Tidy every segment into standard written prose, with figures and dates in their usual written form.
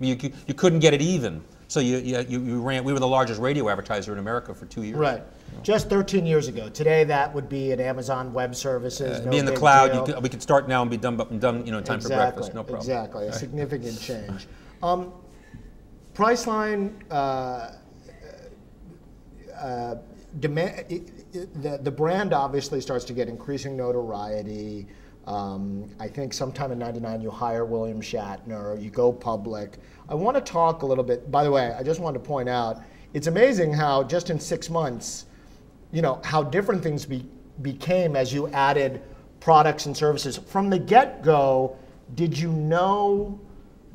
You couldn't get it even. So you ran. We were the largest radio advertiser in America for 2 years. Right. Just 13 years ago. Today, that would be an Amazon Web Services. No be in the big cloud. deal. We could start now and be done in time for breakfast. No problem. Exactly. A significant change. Priceline the brand obviously starts to get increasing notoriety. I think sometime in '99 you hire William Shatner, you go public. I want to talk a little bit, by the way, I just wanted to point out, it's amazing how just in 6 months, how different things became as you added products and services. From the get-go, did you know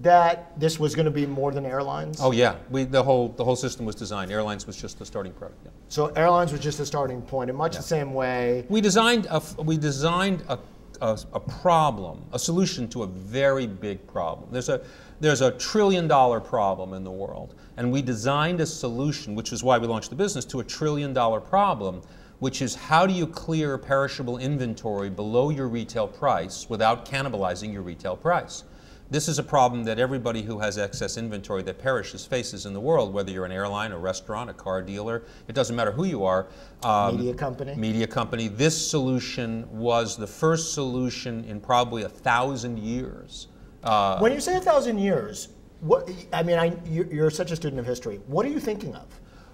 that this was going to be more than airlines? Oh yeah, the whole system was designed. Airlines was just the starting product. Yeah. So airlines was just the starting point in much the same way. We designed a problem, a solution to a very big problem. There's a $1 trillion problem in the world, and we designed a solution, which is why we launched the business, to a $1 trillion problem, which is how do you clear perishable inventory below your retail price without cannibalizing your retail price? This is a problem that everybody who has excess inventory that perishes faces in the world, whether you're an airline, a restaurant, a car dealer, it doesn't matter who you are. Media company. Media company. This solution was the first solution in probably 1,000 years. When you say 1,000 years, you're such a student of history. What are you thinking of?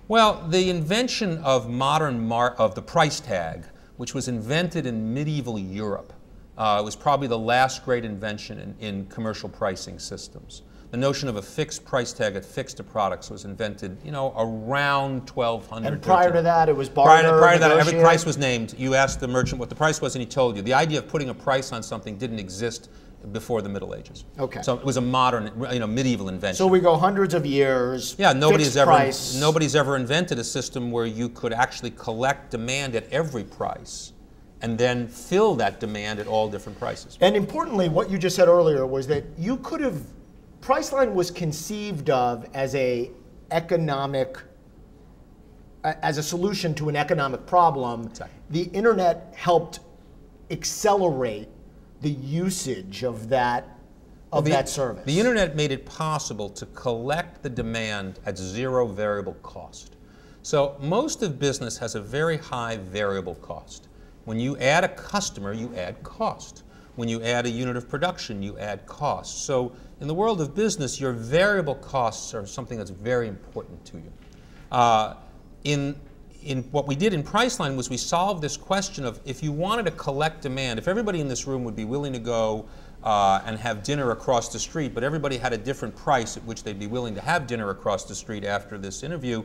Well, the invention of of the price tag, which was invented in medieval Europe. It was probably the last great invention in commercial pricing systems. The notion of a fixed price tag affixed to products was invented, around 1200. And prior to that, it was barter. Prior to that, every price was named. You asked the merchant what the price was, and he told you. The idea of putting a price on something didn't exist before the Middle Ages. Okay. So it was a modern, medieval invention. So we go hundreds of years. Yeah, nobody's ever invented a system where you could actually collect demand at every price and then fill that demand at all different prices. And importantly, what you just said earlier was that you could have, Priceline was conceived of as a solution to an economic problem. Exactly. The internet helped accelerate the usage of that service. The internet made it possible to collect the demand at zero variable cost. So most of business has a very high variable cost. When you add a customer, you add cost. When you add a unit of production, you add cost. So in the world of business, your variable costs are something that's very important to you. In what we did in Priceline was we solved this question of if you wanted to collect demand, if everybody in this room would be willing to go and have dinner across the street, but everybody had a different price at which they'd be willing to have dinner across the street after this interview,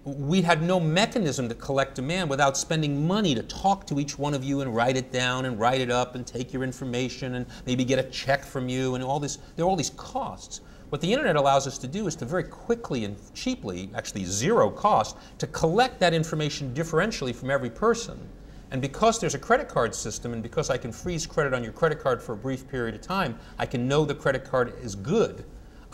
we had no mechanism to collect demand without spending money to talk to each one of you and write it down and write it up and take your information and maybe get a check from you and all this. There are all these costs. What the internet allows us to do is to very quickly and cheaply, actually zero cost, to collect that information differentially from every person. And because there's a credit card system and because I can freeze credit on your credit card for a brief period of time, I can know the credit card is good.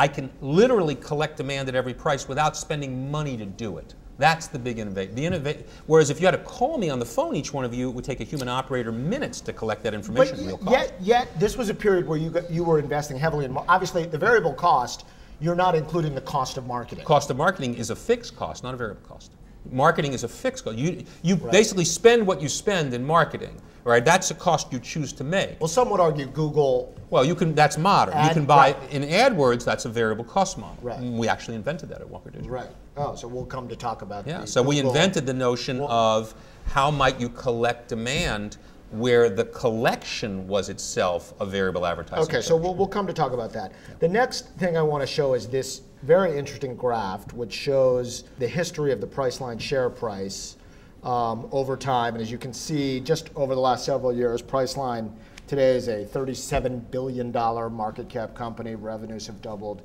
I can literally collect demand at every price without spending money to do it. That's the big innovation. Whereas if you had to call me on the phone, each one of you, it would take a human operator minutes to collect that information at real cost. Yet this was a period where you were investing heavily in, obviously the variable cost, you're not including the cost of marketing. Cost of marketing is a fixed cost, not a variable cost. Marketing is a fixed cost. You basically spend what you spend in marketing, right? That's a cost you choose to make. Well, some would argue Google. Well, that's modern. You can buy in AdWords. That's a variable cost model. Right. We actually invented that at Walker Digital. Right. Oh, so we'll come to talk about that. Yeah. So we invented the notion of how might you collect demand where the collection was itself a variable advertising. Okay. So we'll come to talk about that. Yeah. The next thing I want to show is this very interesting graph, which shows the history of the Priceline share price over time. And as you can see, just over the last several years, Priceline today is a $37 billion market cap company. Revenues have doubled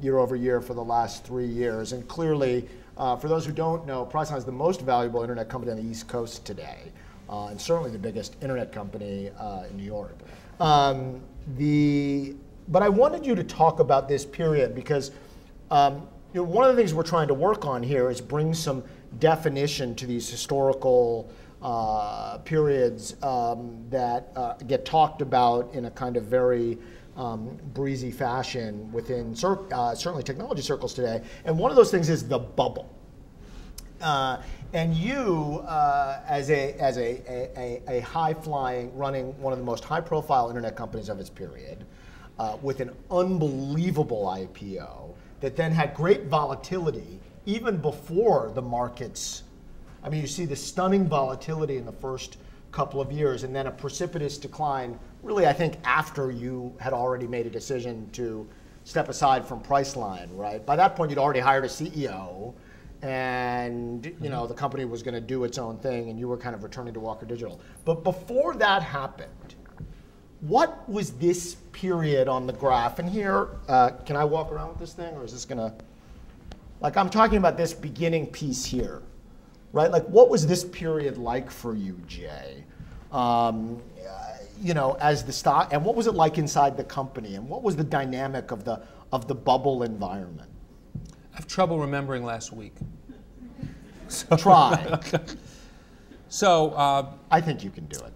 year over year for the last 3 years. And clearly, for those who don't know, Priceline is the most valuable internet company on the East Coast today, and certainly the biggest internet company in New York. But I wanted you to talk about this period because one of the things we're trying to work on here is bring some definition to these historical periods that get talked about in a kind of very breezy fashion within certainly technology circles today. And one of those things is the bubble. And you, as a high-flying, running one of the most high-profile internet companies of its period, with an unbelievable IPO that then had great volatility even before the markets. I mean, you see the stunning volatility in the first couple of years, and then a precipitous decline, really, I think, after you had already made a decision to step aside from Priceline, right? By that point, you'd already hired a CEO, and the company was going to do its own thing, and you were kind of returning to Walker Digital. But before that happened, what was this period on the graph? And here, can I walk around with this thing, or is this going to, like, I'm talking about this beginning piece here, right? Like, what was this period like for you, Jay? As the stock, and what was it like inside the company, and what was the dynamic of the bubble environment? I have trouble remembering last week. So, try. So I think you can do it.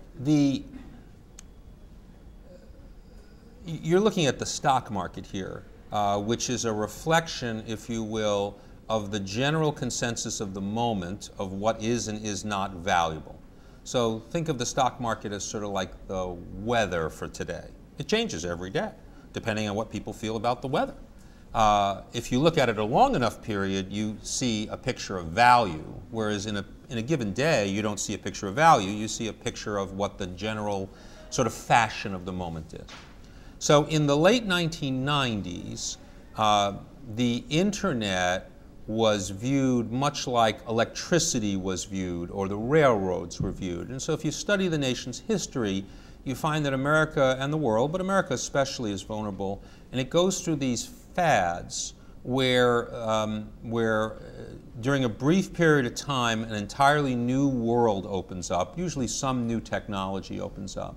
You're looking at the stock market here, which is a reflection, if you will, of the general consensus of the moment of what is and is not valuable. So think of the stock market as sort of like the weather for today. It changes every day, depending on what people feel about the weather. If you look at it a long enough period, you see a picture of value, whereas in a given day, you don't see a picture of value, you see a picture of what the general sort of fashion of the moment is. So in the late 1990s, the internet was viewed much like electricity was viewed or the railroads were viewed. And so if you study the nation's history, you find that America and the world, but America especially, is vulnerable, and it goes through these fads where during a brief period of time an entirely new world opens up, usually some new technology opens up.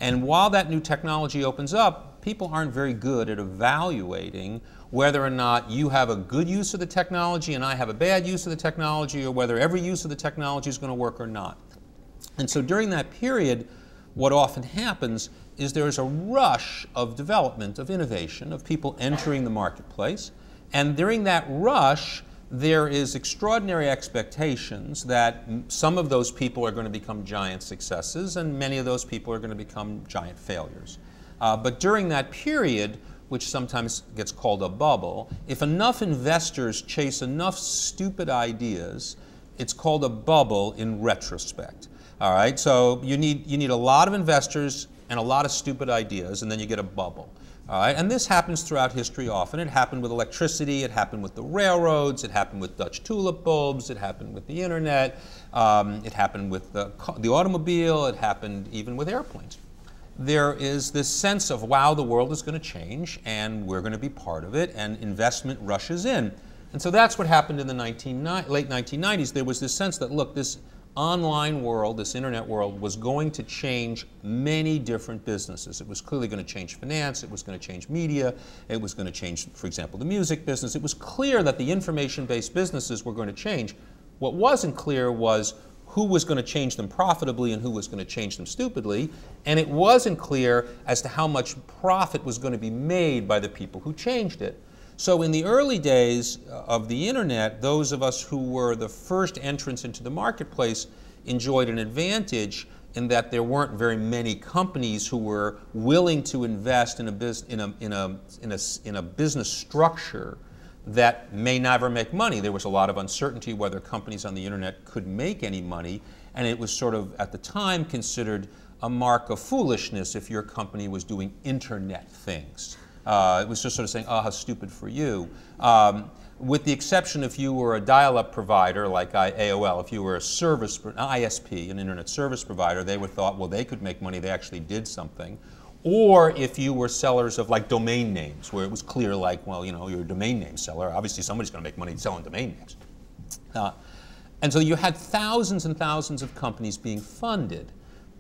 And while that new technology opens up, people aren't very good at evaluating whether or not you have a good use of the technology and I have a bad use of the technology, or whether every use of the technology is going to work or not. And so during that period, what often happens is there's a rush of development, of innovation, of people entering the marketplace. And during that rush, there is extraordinary expectations that some of those people are going to become giant successes and many of those people are going to become giant failures. But during that period, which sometimes gets called a bubble, if enough investors chase enough stupid ideas, it's called a bubble in retrospect. All right, so you need a lot of investors and a lot of stupid ideas, and then you get a bubble. All right, and this happens throughout history often. It happened with electricity, it happened with the railroads, it happened with Dutch tulip bulbs, it happened with the internet, it happened with the automobile, it happened even with airplanes. There is this sense of, wow, the world is going to change and we're going to be part of it, and investment rushes in. And so that's what happened in the late 1990s. There was this sense that, look, this online world, this internet world, was going to change many different businesses. It was clearly going to change finance, it was going to change media, it was going to change, for example, the music business. It was clear that the information-based businesses were going to change. What wasn't clear was who was going to change them profitably and who was going to change them stupidly, and it wasn't clear as to how much profit was going to be made by the people who changed it. So in the early days of the internet, those of us who were the first entrants into the marketplace enjoyed an advantage in that there weren't very many companies who were willing to invest in a business structure that may never make money. There was a lot of uncertainty whether companies on the internet could make any money, and it was sort of, at the time, considered a mark of foolishness if your company was doing internet things. It was just sort of saying, oh, how stupid for you. With the exception if you were a dial-up provider like AOL, if you were an ISP, an internet service provider, they would thought, well, they could make money, they actually did something. Or if you were sellers of like domain names, where it was clear like, well, you know, you're a domain name seller, obviously somebody's going to make money selling domain names. And so you had thousands and thousands of companies being funded.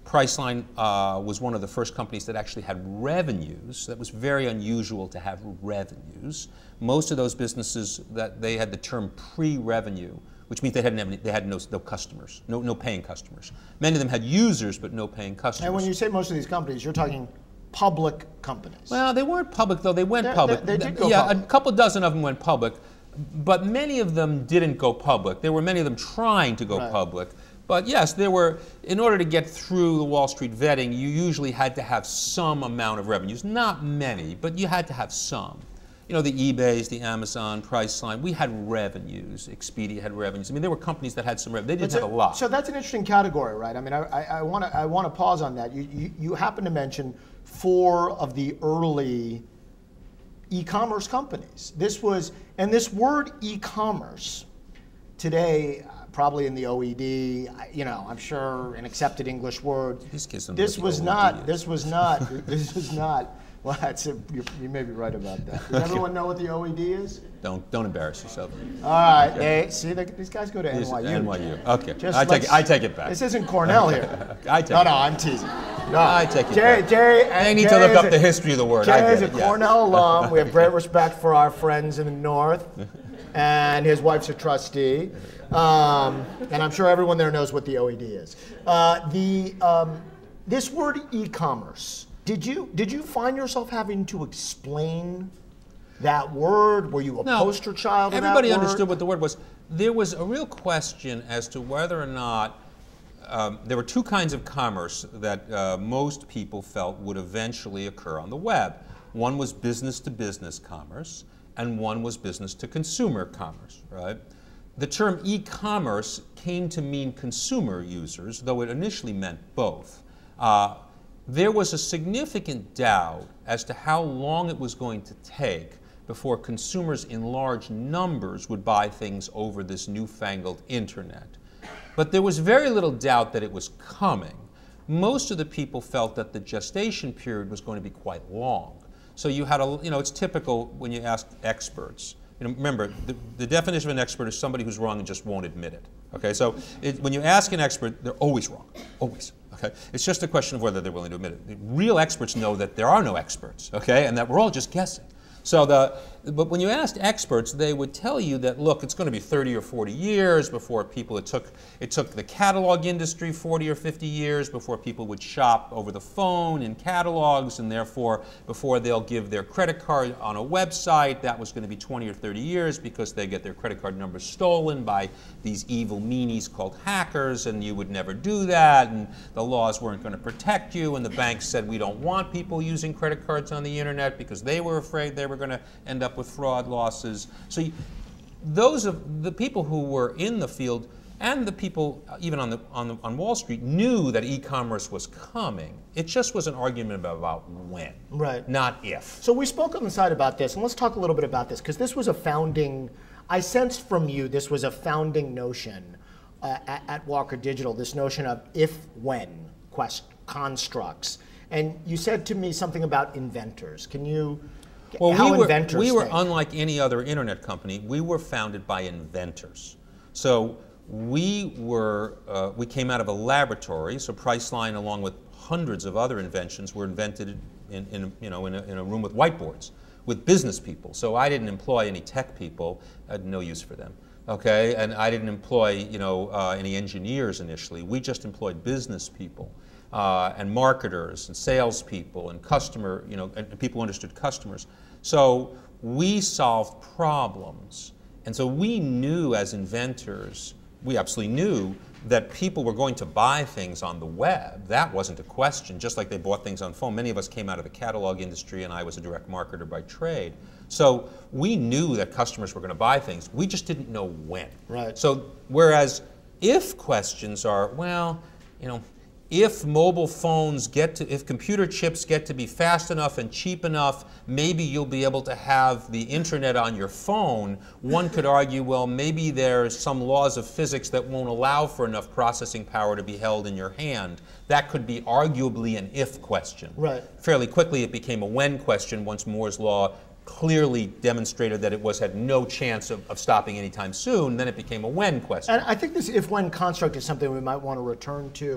Priceline was one of the first companies that actually had revenues. That was very unusual to have revenues. Most of those businesses, that they had the term pre-revenue, which means they had no customers, no paying customers. Many of them had users, but no paying customers. And when you say most of these companies, you're talking public companies. Well, they weren't public, though. They went public. They did go public. public. A couple dozen of them went public, but many of them didn't go public. There were many of them trying to go public. But yes, there were, in order to get through the Wall Street vetting, you usually had to have some amount of revenues. Not many, but you had to have some. You know, the eBays, the Amazon, Priceline, we had revenues. Expedia had revenues. I mean, there were companies that had some revenue. They didn't have a lot. So that's an interesting category, right? I mean, I want to pause on that. You happen to mention 4 of the early e-commerce companies. This word e-commerce today, probably in the OED, you know, I'm sure an accepted English word. This was not. Well, you may be right about that. Does everyone know what the OED is? Don't embarrass yourself. All right. Okay. See, these guys go to NYU. NYU. Okay. I take it back. This isn't Cornell here. No, I'm teasing. No, I take it back. Jerry need to look up the history of the word. Jerry is a Cornell alum. We have great respect for our friends in the North, and his wife's a trustee. And I'm sure everyone there knows what the OED is. This word e-commerce. Did you find yourself having to explain that word? Were you a poster child of that word? Everybody understood what the word was. There was a real question as to whether or not there were 2 kinds of commerce that most people felt would eventually occur on the web. One was business-to-business commerce, and one was business-to-consumer commerce, right? The term e-commerce came to mean consumer users, though it initially meant both. There was a significant doubt as to how long it was going to take before consumers in large numbers would buy things over this newfangled internet. But there was very little doubt that it was coming. Most of the people felt that the gestation period was going to be quite long. So you had it's typical when you ask experts. Remember, the definition of an expert is somebody who's wrong and just won't admit it. Okay, so when you ask an expert, they're always wrong, always. Okay, it's just a question of whether they're willing to admit it. Real experts know that there are no experts. Okay, and that we're all just guessing. So but when you asked experts, they would tell you that, look, it's going to be 30 or 40 years before people, it took the catalog industry 40 or 50 years before people would shop over the phone in catalogs, and therefore before they'll give their credit card on a website, that was going to be 20 or 30 years because they get their credit card numbers stolen by these evil meanies called hackers, and you would never do that, and the laws weren't going to protect you, and the banks said we don't want people using credit cards on the internet because they were afraid they were going to end up with fraud losses. So those of the people who were in the field and the people even on Wall Street knew that e-commerce was coming. It just was an argument about when, right? Not if. So we spoke on the side about this, and let's talk a little bit about this because this was a founding. I sensed from you this was a founding notion at Walker Digital. This notion of if-when constructs, and you said to me something about inventors. Can you? Well, we were unlike any other internet company. We were founded by inventors. So we came out of a laboratory. So Priceline, along with hundreds of other inventions, were invented in a room with whiteboards with business people. So I didn't employ any tech people. I had no use for them. Okay, and I didn't employ any engineers initially. We just employed business people. And marketers and salespeople and and people who understood customers. So we solved problems. And so we knew as inventors, we absolutely knew that people were going to buy things on the web. That wasn't a question, just like they bought things on phone. Many of us came out of the catalog industry, and I was a direct marketer by trade. So we knew that customers were going to buy things. We just didn't know when. Right. So whereas if questions are, well, if mobile phones if computer chips get to be fast enough and cheap enough, maybe you'll be able to have the internet on your phone. One could argue, well, maybe there's some laws of physics that won't allow for enough processing power to be held in your hand. That could be arguably an if question. Right. Fairly quickly it became a when question once Moore's law clearly demonstrated that it had no chance of stopping anytime soon. Then it became a when question. And I think this if-when construct is something we might want to return to.